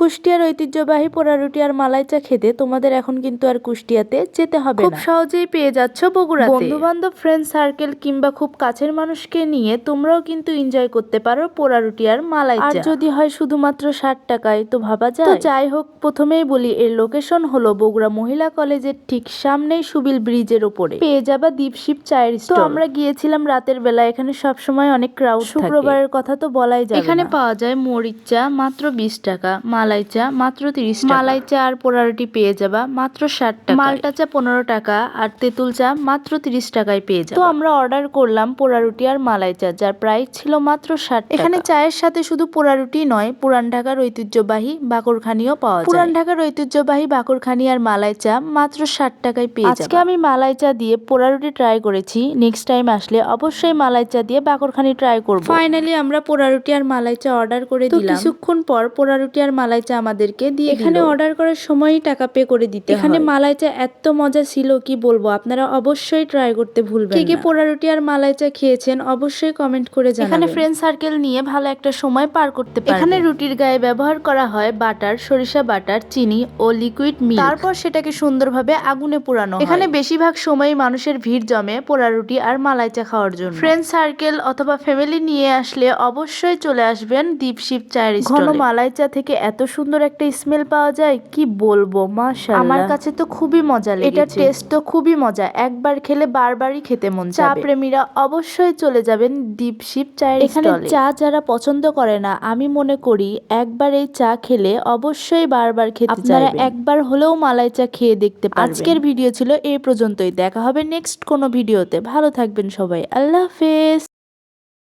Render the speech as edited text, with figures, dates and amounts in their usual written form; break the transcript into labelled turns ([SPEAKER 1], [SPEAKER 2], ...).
[SPEAKER 1] কুষ্টিয়ার ঐতিহ্যবাহী পোড়া রুটি আর মালাই চা খেতে তোমাদের এখন কিন্তু আর কুষ্টিয়াতে যেতে হবে না, খুব সহজেই পেয়ে যাচ্ছ বগুড়াতে। বন্ধু বান্ধব, ফ্রেন্ড সার্কেল কিংবা খুব কাছের মানুষকে নিয়ে তোমরাও কিন্তু এনজয় করতে পারো পোড়া রুটি আর মালাই চা। আর যদি হয় শুধুমাত্র 60 টাকায় তো ভাবা যায়। তো যাই হোক, প্রথমেই বলি এর লোকেশন হলো বগুড়া মহিলা কলেজের ঠিক সামনেই সুবিল ব্রিজের উপরে পেয়ে যাবা দীপশিপ চায়ের স্টল। তো আমরা গিয়েছিলাম রাতের বেলা, এখানে সবসময় অনেক ক্রাউড থাকে। শুক্রবারের কথা তো বলাই যায়। এখানে পাওয়া যায় মরিচ চা মাত্র 20 টাকা, মালাই চা মাত্র 30 টাকা, মালাই চা আর পোড়া রুটি পেয়ে যাবা মাত্র 60 টাকা, মালটা চা 15 টাকা আর তেঁতুল চা মাত্র 30 টাকায় পেয়ে যাবা। তো আমরা অর্ডার করলাম পোড়া রুটি আর মালাই চা, যার প্রাইস ছিল মাত্র 60 টাকা। এখানে চায়ের সাথে শুধু পোড়া রুটি নয়, পুরান ঢাকার ঐতিহ্যবাহী বাকরখানিও পাওয়া যায়। পুরান ঢাকার ঐতিহ্যবাহী বাকরখানি আর মালাই চা মাত্র 60 টাকায় পেয়ে যাবা। আজকে আমি মালাই চা দিয়ে পোড়া রুটি ট্রাই করেছি, নেক্সট টাইম আসলে অবশ্যই মালাই চা দিয়ে বাকরখানি ট্রাই করব। ফাইনালি আমরা পোড়া রুটি আর মালাই চা অর্ডার করে দিলাম। কিছুক্ষণ পর পোড়া রুটি আর মালাই চা আমাদেরকে দিয়ে এখানে অর্ডার করার সময়ই টাকা পে করে দিতে হয়। এখানে মালাই চা এত মজা ছিল কি বলবো, আপনারা অবশ্যই ট্রাই করতে ভুলবেন না। কে পোড়া রুটি আর মালাই চা খেয়েছেন অবশ্যই কমেন্ট করে জানাবেন। এখানে ফ্রেন্ড সার্কেল নিয়ে ভালো একটা সময় পার করতে পারবেন। এখানে রুটির গায়ে ব্যবহার করা হয় বাটার, সরিষা বাটার, চিনি ও লিকুইড মিল্ক, তারপর সেটাকে সুন্দরভাবে আগুনে পোড়ানো হয়। এখানে বেশিরভাগ সময় মানুষের ভিড় জমে পোড়া রুটি আর মালাই চা খাওয়ার জন্য। ফ্রেন্ড সার্কেল অথবা ফ্যামিলি নিয়ে আসলে অবশ্যই চলে আসবেন দীপশিপ চায়ের স্টলে। ঘন মালাই চা থেকে এত সুন্দর একটা স্মেল পাওয়া যায় কি বলবো, মাশাআল্লাহ। আমার কাছে তো খুবই মজা লেগেছে, এটার টেস্ট তো খুবই মজা, একবার খেলে বারবারই খেতে মন চাবে। চা প্রেমীরা অবশ্যই চলে যাবেন দীপশিপ চায়ের স্টলে। এখানে চা যারা পছন্দ করে না, আমি মনে করি একবার এই চা খেলে অবশ্যই বারবার খেতে চাইবেন। আপনারা একবার হলেও মালাই চা খেয়ে দেখতে পারবেন। আজকের ভিডিও ছিল এই পর্যন্তই, দেখা হবে নেক্সট কোনো ভিডিওতে। ভালো থাকবেন সবাই, আল্লাহ হাফেজ।